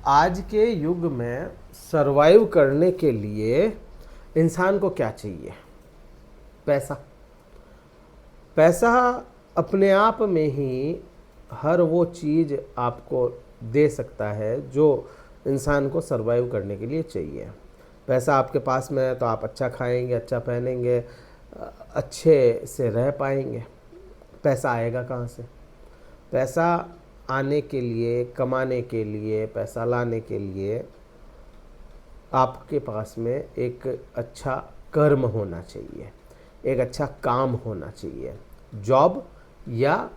आज के युग में सरवाइव करने के लिए इंसान को क्या चाहिए? पैसा। पैसा अपने आप में ही हर वो चीज़ आपको दे सकता है जो इंसान को सरवाइव करने के लिए चाहिए। पैसा आपके पास में है तो आप अच्छा खाएंगे, अच्छा पहनेंगे, अच्छे से रह पाएंगे। पैसा आएगा कहाँ से? पैसा आने के लिए, कमाने के लिए, पैसा लाने के लिए आपके पास में एक अच्छा कर्म होना चाहिए, एक अच्छा काम होना चाहिए। जॉब या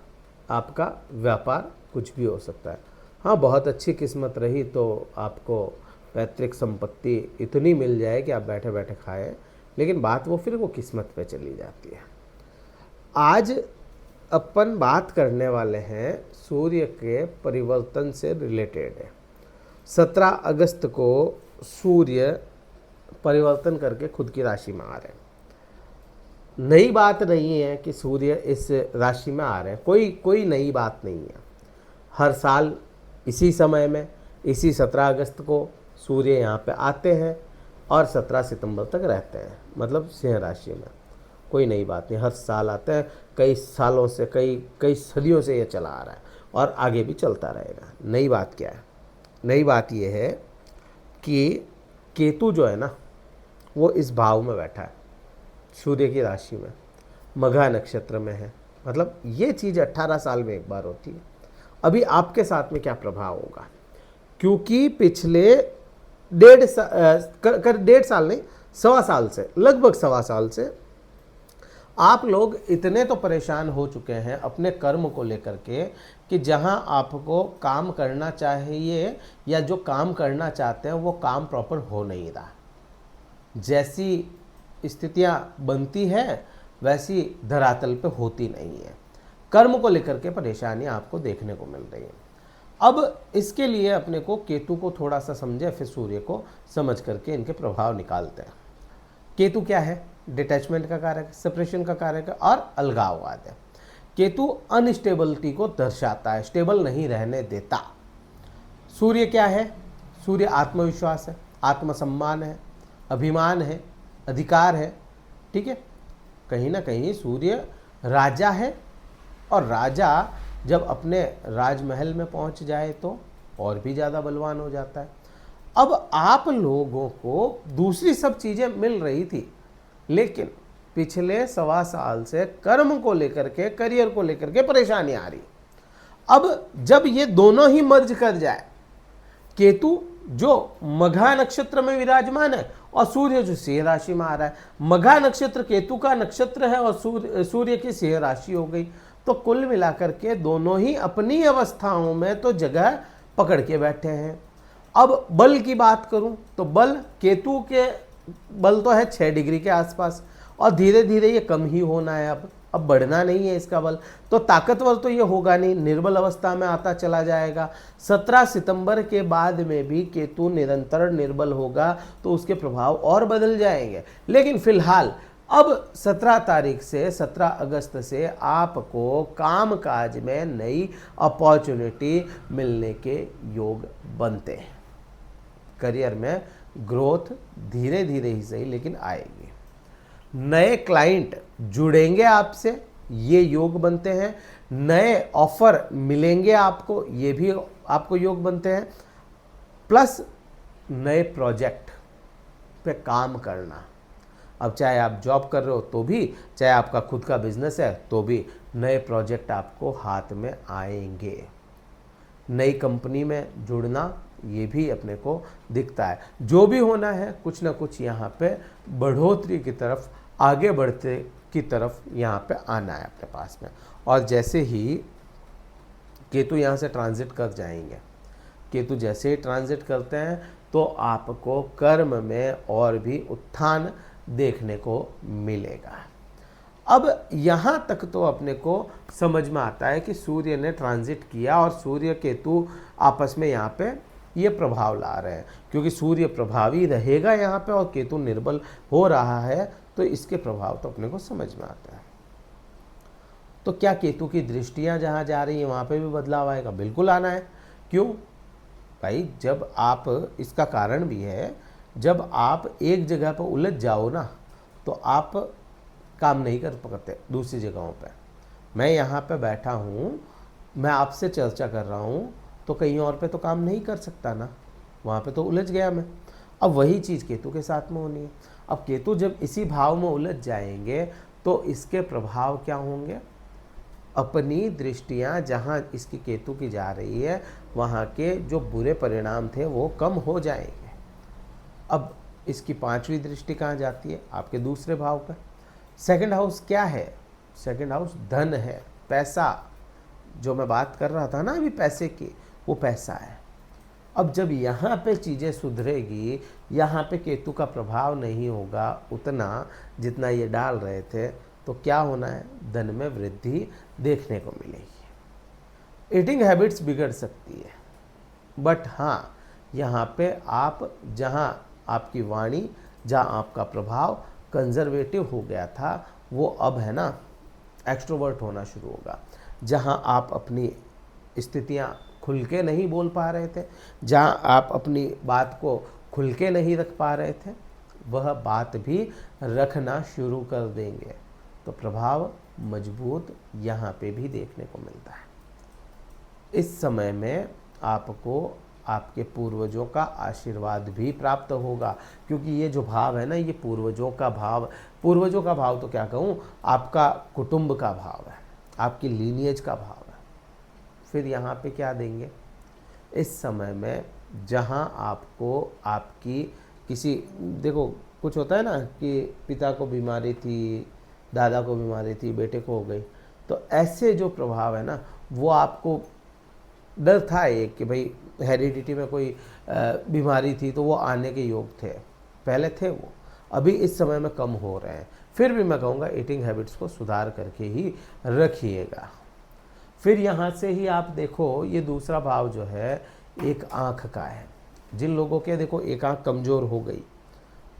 आपका व्यापार कुछ भी हो सकता है। हाँ, बहुत अच्छी किस्मत रही तो आपको पैतृक संपत्ति इतनी मिल जाए कि आप बैठे बैठे खाएं, लेकिन बात फिर वो किस्मत पे चली जाती है। आज अपन बात करने वाले हैं सूर्य के परिवर्तन से रिलेटेड है। 17 अगस्त को सूर्य परिवर्तन करके खुद की राशि में आ रहे हैं। नई बात नहीं है कि सूर्य इस राशि में आ रहे हैं, कोई नई बात नहीं है। हर साल इसी समय में, इसी 17 अगस्त को सूर्य यहाँ पे आते हैं और 17 सितंबर तक रहते हैं, मतलब सिंह राशि में। कोई नई बात नहीं, हर साल आते हैं। कई सालों से, कई सदियों से ये चला आ रहा है और आगे भी चलता रहेगा। नई बात क्या है? नई बात ये है कि केतु जो है ना, वो इस भाव में बैठा है, सूर्य की राशि में, मघा नक्षत्र में है। मतलब ये चीज़ 18 साल में एक बार होती है। अभी आपके साथ में क्या प्रभाव होगा? क्योंकि पिछले डेढ़ साल नहीं, सवा साल से, लगभग सवा साल से आप लोग इतने तो परेशान हो चुके हैं अपने कर्म को लेकर के कि जहां आपको काम करना चाहिए या जो काम करना चाहते हैं वो काम प्रॉपर हो नहीं रहा। जैसी स्थितियां बनती है वैसी धरातल पे होती नहीं है। कर्म को लेकर के परेशानी आपको देखने को मिल रही है। अब इसके लिए अपने को केतु को थोड़ा सा समझे, फिर सूर्य को समझ करके इनके प्रभाव निकालते हैं। केतु क्या है? डिटैचमेंट का कारक, सेपरेशन का कारक और अलगाववाद है। केतु अनस्टेबिलिटी को दर्शाता है, स्टेबल नहीं रहने देता। सूर्य क्या है? सूर्य आत्मविश्वास है, आत्मसम्मान है, अभिमान है, अधिकार है। ठीक है, कहीं ना कहीं सूर्य राजा है और राजा जब अपने राजमहल में पहुंच जाए तो और भी ज़्यादा बलवान हो जाता है। अब आप लोगों को दूसरी सब चीज़ें मिल रही थी, लेकिन पिछले सवा साल से कर्म को लेकर के, करियर को लेकर के परेशानी आ रही। अब जब ये दोनों ही मर्ज कर जाए, केतु जो मघा नक्षत्र में विराजमान है और सूर्य जो सिंह राशि में आ रहा है, मघा नक्षत्र केतु का नक्षत्र है और सूर्य की सिंह राशि हो गई, तो कुल मिलाकर के दोनों ही अपनी अवस्थाओं में तो जगह पकड़ के बैठे हैं। अब बल की बात करूं तो बल, केतु के बल तो है 6 डिग्री के आसपास और धीरे धीरे ये कम ही होना है। अब बढ़ना नहीं है इसका बल, तो ताकतवर तो ये होगा नहीं, निर्बल अवस्था में आता चला जाएगा। 17 सितंबर के बाद में भी केतु निरंतर निर्बल होगा तो उसके प्रभाव और बदल जाएंगे। लेकिन फिलहाल अब 17 तारीख से, 17 अगस्त से आपको काम काज में नई अपॉर्चुनिटी मिलने के योग बनते हैं। करियर में ग्रोथ धीरे धीरे ही सही लेकिन आएगी। नए क्लाइंट जुड़ेंगे आपसे, ये योग बनते हैं। नए ऑफर मिलेंगे आपको, ये भी आपको योग बनते हैं। प्लस नए प्रोजेक्ट पे काम करना। अब चाहे आप जॉब कर रहे हो तो भी, चाहे आपका खुद का बिजनेस है तो भी, नए प्रोजेक्ट आपको हाथ में आएंगे। नई कंपनी में जुड़ना, ये भी अपने को दिखता है। जो भी होना है, कुछ ना कुछ यहाँ पे बढ़ोतरी की तरफ, आगे बढ़ते की तरफ यहाँ पे आना है अपने पास में। और जैसे ही केतु यहाँ से ट्रांजिट कर जाएंगे, केतु जैसे ही ट्रांजिट करते हैं तो आपको कर्म में और भी उत्थान देखने को मिलेगा। अब यहाँ तक तो अपने को समझ में आता है कि सूर्य ने ट्रांजिट किया और सूर्य केतु आपस में यहाँ पे ये प्रभाव ला रहे हैं, क्योंकि सूर्य प्रभावी रहेगा यहाँ पे और केतु निर्बल हो रहा है, तो इसके प्रभाव तो अपने को समझ में आता है। तो क्या केतु की दृष्टियाँ जहाँ जा रही हैं वहाँ पे भी बदलाव आएगा? बिल्कुल आना है। क्यों? भाई जब आप, इसका कारण भी है, जब आप एक जगह पर उलझ जाओ ना तो आप काम नहीं कर पाते दूसरी जगहों पे। मैं यहाँ पे बैठा हूँ, मैं आपसे चर्चा कर रहा हूँ, तो कहीं और पे तो काम नहीं कर सकता ना, वहाँ पे तो उलझ गया मैं। अब वही चीज़ केतु के साथ में होनी है। अब केतु जब इसी भाव में उलझ जाएंगे तो इसके प्रभाव क्या होंगे, अपनी दृष्टियाँ जहाँ इसकी केतु की जा रही है वहाँ के जो बुरे परिणाम थे वो कम हो जाएंगे। अब इसकी 5वीं दृष्टि कहाँ जाती है, आपके दूसरे भाव पर। सेकंड हाउस क्या है, सेकंड हाउस धन है, पैसा, जो मैं बात कर रहा था ना अभी पैसे की, वो पैसा है। अब जब यहाँ पे चीज़ें सुधरेगी, यहाँ पे केतु का प्रभाव नहीं होगा उतना जितना ये डाल रहे थे, तो क्या होना है, धन में वृद्धि देखने को मिलेगी। ईटिंग हैबिट्स बिगड़ सकती है, बट हाँ यहाँ पे आप जहाँ आपकी वाणी, जहाँ आपका प्रभाव कंजर्वेटिव हो गया था, वो अब है ना एक्सट्रोवर्ट होना शुरू होगा। जहाँ आप अपनी स्थितियाँ खुल के नहीं बोल पा रहे थे, जहाँ आप अपनी बात को खुल के नहीं रख पा रहे थे, वह बात भी रखना शुरू कर देंगे। तो प्रभाव मजबूत यहाँ पे भी देखने को मिलता है। इस समय में आपको आपके पूर्वजों का आशीर्वाद भी प्राप्त होगा, क्योंकि ये जो भाव है ना, ये पूर्वजों का भाव तो क्या कहूँ, आपका कुटुंब का भाव है, आपकी लीनिएज का भाव है। फिर यहाँ पे क्या देंगे, इस समय में जहाँ आपको आपकी किसी, देखो कुछ होता है ना कि पिता को बीमारी थी, दादा को बीमारी थी, बेटे को हो गई, तो ऐसे जो प्रभाव है ना, वो आपको डर था एक कि भाई हेरिडिटी में कोई बीमारी थी तो वो आने के योग थे, पहले थे वो, अभी इस समय में कम हो रहे हैं। फिर भी मैं कहूँगा ईटिंग हैबिट्स को सुधार करके ही रखिएगा। फिर यहाँ से ही आप देखो, ये दूसरा भाव जो है एक आँख का है। जिन लोगों के देखो एक आँख कमज़ोर हो गई,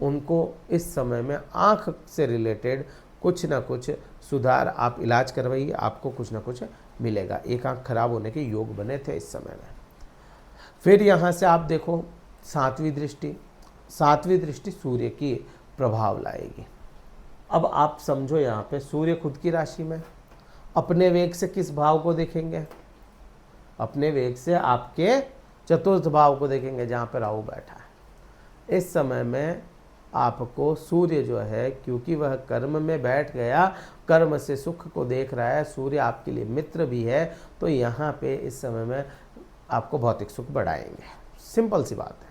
उनको इस समय में आँख से रिलेटेड कुछ ना कुछ सुधार, आप इलाज करवाइए, आपको कुछ ना कुछ मिलेगा। एक आँख खराब होने के योग बने थे इस समय में। फिर यहाँ से आप देखो 7वीं दृष्टि सूर्य की प्रभाव लाएगी। अब आप समझो यहाँ पे सूर्य खुद की राशि में अपने वेग से किस भाव को देखेंगे, अपने वेग से आपके चतुर्थ भाव को देखेंगे जहाँ पर राहु बैठा है। इस समय में आपको सूर्य जो है, क्योंकि वह कर्म में बैठ गया, कर्म से सुख को देख रहा है, सूर्य आपके लिए मित्र भी है, तो यहाँ पे इस समय में आपको भौतिक सुख बढ़ाएंगे। सिंपल सी बात है,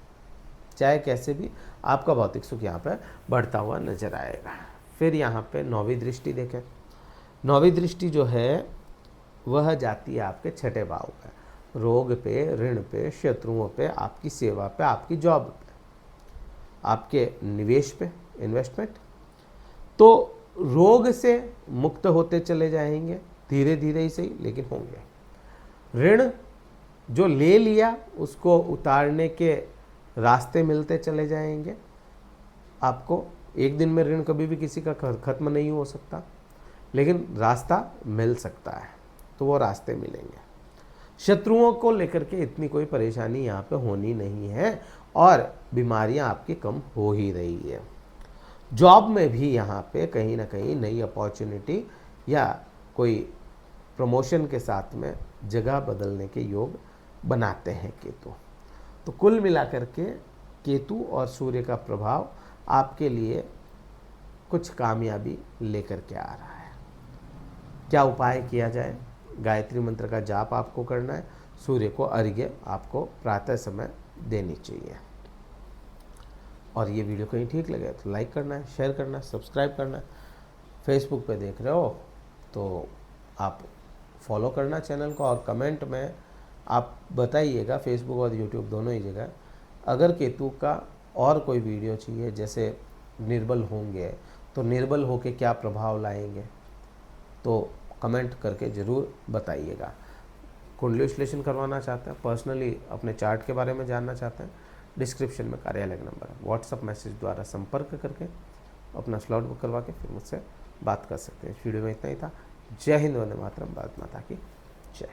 चाहे कैसे भी आपका भौतिक सुख यहाँ पे बढ़ता हुआ नजर आएगा। फिर यहाँ पे 9वीं दृष्टि देखें। 9वीं दृष्टि जो है वह जाती है आपके 6ठे भाव पे, रोग पे, ऋण पे, शत्रुओं पे, आपकी सेवा पे, आपकी जॉब पे, आपके निवेश पे, इन्वेस्टमेंट। तो रोग से मुक्त होते चले जाएंगे, धीरे धीरे ही सही, लेकिन होंगे। ऋण जो ले लिया उसको उतारने के रास्ते मिलते चले जाएंगे आपको। एक दिन में ऋण कभी भी किसी का खत्म नहीं हो सकता, लेकिन रास्ता मिल सकता है, तो वो रास्ते मिलेंगे। शत्रुओं को लेकर के इतनी कोई परेशानी यहाँ पे होनी नहीं है, और बीमारियाँ आपकी कम हो ही रही है। जॉब में भी यहाँ पे कहीं ना कहीं नई अपॉर्चुनिटी या कोई प्रमोशन के साथ में जगह बदलने के योग बनाते हैं केतु। तो कुल मिलाकर के केतु और सूर्य का प्रभाव आपके लिए कुछ कामयाबी लेकर के आ रहा है। क्या उपाय किया जाए, गायत्री मंत्र का जाप आपको करना है, सूर्य को अर्घ्य आपको प्रातः समय देनी चाहिए। और ये वीडियो कहीं ठीक लगे तो लाइक करना है, शेयर करना है, सब्सक्राइब करना है। फेसबुक पे देख रहे हो तो आप फॉलो करना चैनल को, और कमेंट में आप बताइएगा, फेसबुक और यूट्यूब दोनों ही जगह, अगर केतु का और कोई वीडियो चाहिए, जैसे निर्बल होंगे तो निर्बल होके क्या प्रभाव लाएंगे, तो कमेंट करके ज़रूर बताइएगा। कुंडली विश्लेषण करवाना चाहते हैं, पर्सनली अपने चार्ट के बारे में जानना चाहते हैं, डिस्क्रिप्शन में कार्यालय नंबर है, व्हाट्सअप मैसेज द्वारा संपर्क करके अपना स्लॉट बुक करवा के फिर मुझसे बात कर सकते हैं। इस वीडियो में इतना ही था। जय हिंद, वंदे मातरम, भारत माता की जय।